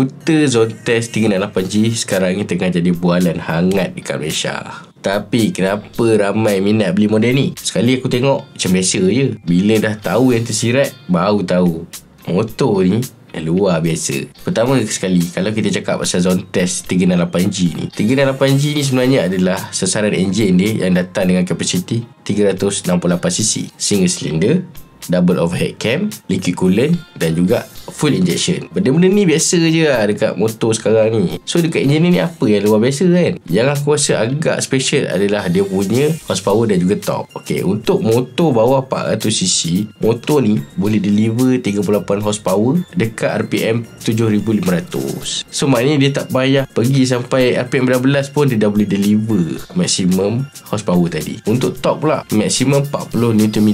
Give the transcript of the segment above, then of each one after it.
Skuter Zontes 368G sekarang ni tengah jadi bualan hangat dekat Malaysia. Tapi kenapa ramai minat beli model ni? Sekali aku tengok macam biasa je. Bila dah tahu yang tersirat, baru tahu motor ni luar biasa. Pertama sekali, kalau kita cakap pasal Zontes 368G ni, 368G ni sebenarnya adalah sasaran enjin dia yang datang dengan kapasiti 368cc, single cylinder, double overhead cam, liquid coolant dan juga full injection. Benda-benda ni biasa je lah dekat motor sekarang ni. So dekat enjin ni apa yang luar biasa kan? Yang aku rasa agak special adalah dia punya horsepower dan juga torque. Okay, untuk motor bawah 400cc, motor ni boleh deliver 38 horsepower dekat RPM 7500. So maknanya dia tak payah pergi sampai RPM 12 pun dia dah boleh deliver maximum horsepower tadi. Untuk torque pula, maximum 40 Nm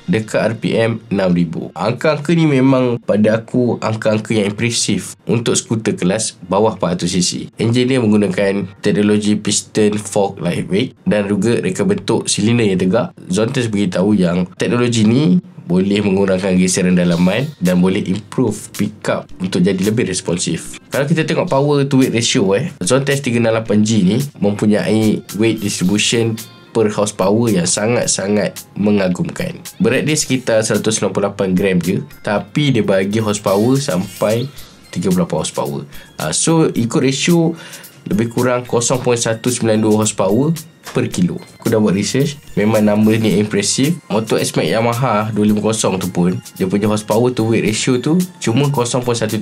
dekat RPM 6000. Angka-angka ni memang pada aku angka-angka yang impresif untuk skuter kelas bawah 400cc. Enjin dia menggunakan teknologi piston fork lightweight dan juga reka bentuk silinder yang tegak. Zontes beritahu yang teknologi ni boleh mengurangkan geseran dalaman dan boleh improve pickup untuk jadi lebih responsif. Kalau kita tengok power to weight ratio, Zontes 368G ni mempunyai weight distribution per horsepower yang sangat-sangat mengagumkan. Berat dia sekitar 198 gram je, tapi dia bagi horsepower sampai 38 horsepower. So ikut ratio lebih kurang 0.192 horsepower per kilo. Aku dah buat research, memang number ni impresif. Motor S-Max Yamaha 250 tu pun dia punya horsepower to weight ratio tu cuma 0.135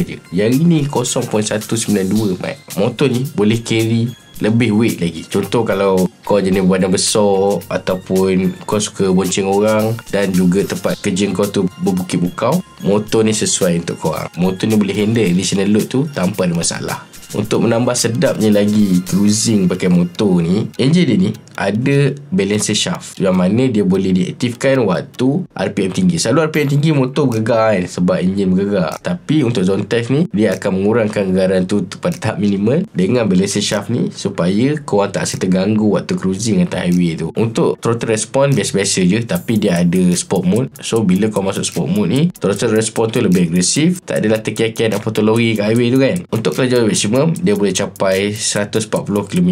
je. Yang ini 0.192 Mat. Motor ni boleh carry lebih weight lagi. Contoh kalau kau jenis badan besar ataupun kau suka bonceng orang dan juga tempat kerja kau tu berbukit bukau, motor ni sesuai untuk kau. Motor ni boleh handle additional load tu tanpa ada masalah. Untuk menambah sedapnya lagi cruising pakai motor ni, enjin dia ni ada balancer shaft yang mana dia boleh diaktifkan waktu RPM tinggi. Selalu RPM tinggi motor bergegar kan, sebab enjin bergegar. Tapi untuk Zontes ni dia akan mengurangkan gegaran tu pada tahap minimal dengan balancer shaft ni supaya korang tak rasa terganggu waktu cruising atas highway tu. Untuk throttle response biasa-biasa je, tapi dia ada sport mode. So bila kau masuk sport mode ni, throttle response tu lebih agresif, tak adalah terkiak-kiak nak potong lori kat highway tu kan. Untuk kelajuan maksimum dia boleh capai 140 km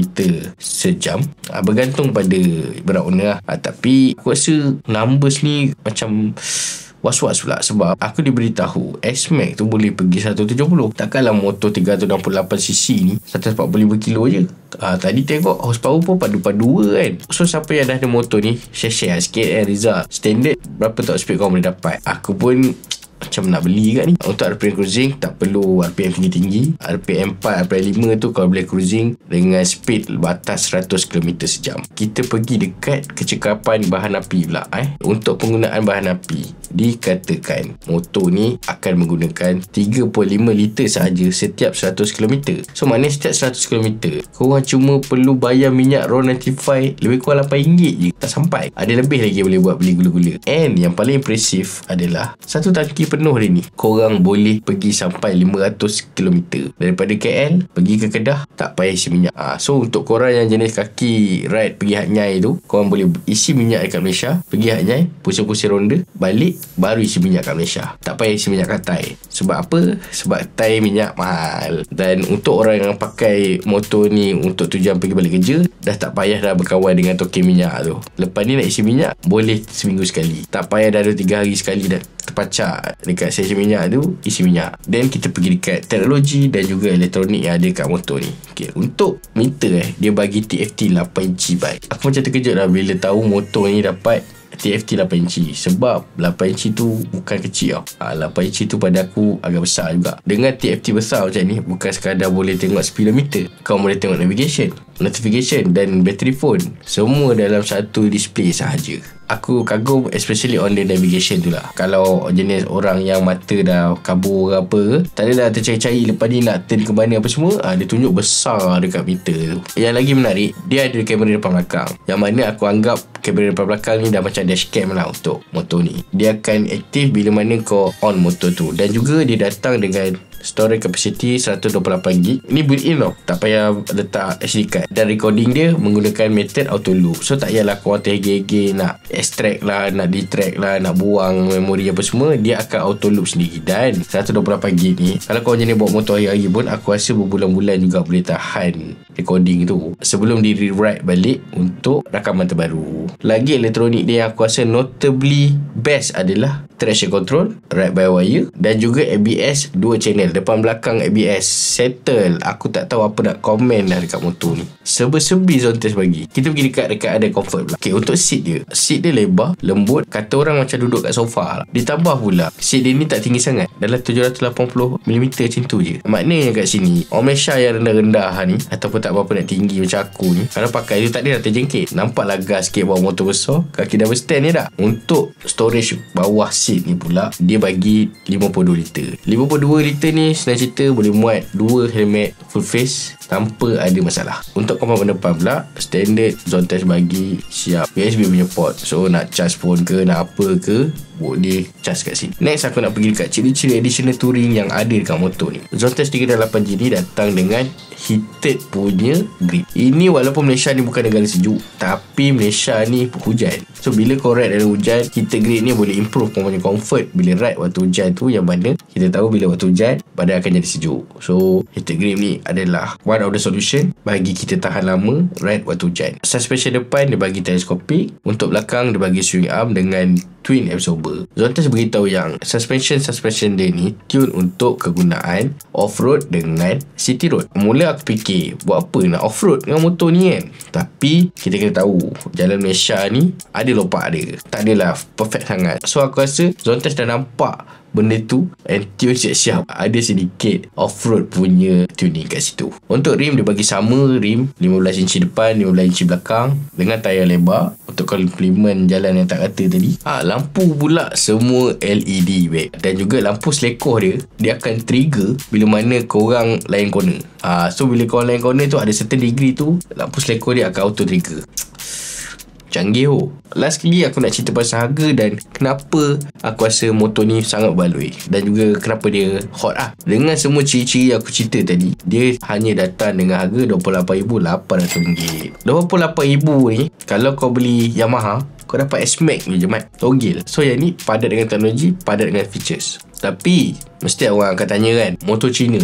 sejam, bergantung pada berat owner lah. Tapi aku rasa numbers ni macam was-was pula, sebab aku diberitahu S-Max tu boleh pergi 170. Takkanlah motor 368cc ni 145 kilo je. Tadi tengok horsepower pun padu-padu kan. So siapa yang dah ada motor ni, share sikit Rizal, standard berapa top speed kau boleh dapat? Aku pun macam nak beli kat ni. Untuk RPM cruising tak perlu RPM tinggi-tinggi. RPM 4, RPM 5 tu kau boleh cruising dengan speed batas 100 km sejam. Kita pergi dekat kecekapan bahan api pula. Untuk penggunaan bahan api, dikatakan motor ni akan menggunakan 3.5 liter sahaja setiap 100 km. So maknanya setiap 100 km korang cuma perlu bayar minyak raw 95 lebih kurang RM8 je. Tak sampai. Ada lebih lagi boleh buat beli gula-gula. And yang paling impresif adalah satu tangki penuh dia ni korang boleh pergi sampai 500 km. Daripada KL pergi ke Kedah tak payah isi minyak. So untuk korang yang jenis kaki ride pergi Hat Nyai tu, korang boleh isi minyak dekat Malaysia, pergi Hat Nyai, pusing-pusing ronda, balik baru isi minyak kat Malaysia. Tak payah isi minyak kat Thai. Sebab apa? Sebab Thai minyak mahal. Dan untuk orang yang pakai motor ni untuk tujuan pergi balik kerja, dah tak payah dah berkawan dengan token minyak tu. Lepas ni nak isi minyak boleh seminggu sekali. Tak payah dah 2-3 hari sekali dah terpacak dekat stesen minyak tu isi minyak. Dan kita pergi dekat teknologi dan juga elektronik yang ada kat motor ni. Okay, untuk meter dia bagi TFT 8 GB. Aku macam terkejut lah bila tahu motor ni dapat TFT 8 inci. Sebab 8 inci tu bukan kecil tau. 8 inci tu pada aku agak besar juga. Dengan TFT besar macam ni, bukan sekadar boleh tengok speedometer, kau boleh tengok navigation, notification dan battery phone, semua dalam satu display sahaja. Aku kagum especially on the navigation tu lah. Kalau jenis orang yang mata dah kabur ke apa ke, tak adalah tercari-cari lepas ni nak turn ke mana apa semua, dia tunjuk besar dekat meter tu. Yang lagi menarik, dia ada kamera depan belakang, yang mana aku anggap kamera depan belakang ni dah macam dashcam lah untuk motor ni. Dia akan aktif bila mana kau on motor tu. Dan juga dia datang dengan Storage capacity 128GB. Ni built-in tau, tak payah letak SD card. Dan recording dia menggunakan method auto loop. So tak payahlah korang terhege-hege nak extract lah, nak detract lah, nak buang memori apa semua. Dia akan auto loop sendiri. Dan 128GB ni, kalau korang jenis bawa motor hari-hari pun, aku rasa berbulan-bulan juga boleh tahan recording tu sebelum di rewrite balik untuk rakaman terbaru. Lagi elektronik dia yang aku rasa notably best adalah traction control, ride by wire, dan juga ABS 2 channel, depan belakang ABS. Settle. Aku tak tahu apa nak komen dah dekat motor ni. Serba-serbi Zontes bagi. Kita pergi dekat ada comfort pula. Okay, untuk seat dia lebar, lembut, kata orang macam duduk kat sofa lah. Ditambah pula seat dia ni tak tinggi sangat, dalam 780mm macam tu je. Maknanya kat sini orang Malaysia yang rendah-rendah ni, ataupun tak berapa nak tinggi macam aku ni, kalau pakai tu tak ada dah terjengkit. Nampak lega sikit bawa motor besar, kaki double stand ni dah. Untuk storage bawah seat ni pula, dia bagi 52 liter. 52 liter ni senang cerita boleh muat 2 helmet full face tanpa ada masalah. Untuk komponen depan pula, standard Zontes bagi siap USB punya port. So nak charge phone ke, nak apa ke, boleh charge kat sini. Next aku nak pergi dekat ciri-ciri additional touring yang ada dekat motor ni. Zontes 3.8G ni datang dengan heated punya grip. Ini walaupun Malaysia ni bukan negara sejuk, tapi Malaysia ni hujan. So bila kau ride dalam hujan, heated grip ni boleh improve kau punya comfort bila ride waktu hujan tu, yang mana kita tahu bila waktu hujan badan akan jadi sejuk. So heated grip ni adalah one of the solution bagi kita tahan lama ride waktu hujan. Suspension depan dia bagi teleskopik, untuk belakang dia bagi swing arm dengan twin absorber. Zontes beritahu yang suspension dia ni tune untuk kegunaan off-road dengan city road. Mula aku fikir buat apa nak off-road dengan motor ni kan, tapi kita kena tahu jalan Malaysia ni ada lopak dia, tak adalah perfect sangat. So aku rasa Zontes dah nampak benda tu and tune siap-siap ada sedikit off-road punya tuning kat situ. Untuk rim dia bagi sama rim 15 inci depan, 15 inci belakang dengan tayar lebar untuk komplement jalan yang tak rata tadi. Lampu pula semua LED babe. Dan juga lampu selekoh dia akan trigger bila mana korang lain corner. So bila korang lain corner tu ada certain degree tu, lampu selekoh dia akan auto trigger. Canggih oh. Last kali aku nak cerita pasal harga dan kenapa aku rasa motor ni sangat baloi, dan juga kenapa dia hot Dengan semua ciri-ciri aku cerita tadi, dia hanya datang dengan harga RM28,800. RM28,000 ni kalau kau beli Yamaha, kau dapat S-Max ni je mat, togel. So yang ni padat dengan teknologi, padat dengan features. Tapi mesti orang akan tanya kan, motor Cina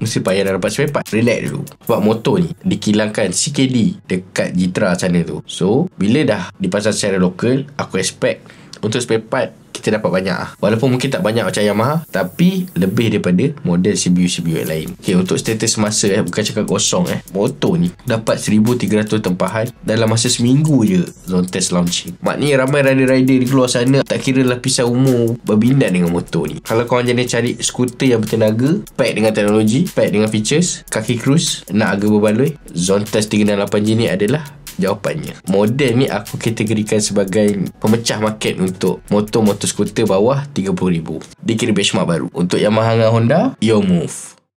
mesti payah dah dapat spare part. Relax dulu, sebab motor ni dikilangkan CKD dekat Jitra sana tu. So bila dah dipasang secara lokal, aku expect untuk spare part kita dapat banyak walaupun mungkin tak banyak macam Yamaha, tapi lebih daripada model CBU yang lain. Okay, untuk status semasa bukan cakap kosong motor ni dapat 1300 tempahan dalam masa seminggu je Zontes launching. Maknanya ramai rider-rider di luar sana, tak kira lapisan umur, berminat dengan motor ni. Kalau korang jenis cari skuter yang bertenaga, pack dengan teknologi, pack dengan features, kaki cruise, nak harga berbaloi, Zontes 3.8G ni adalah jawapannya. Model ni aku kategorikan sebagai pemecah market untuk motor skuter bawah 30,000. Dia kira benchmark baru. Untuk Yamaha dengan Honda, your move.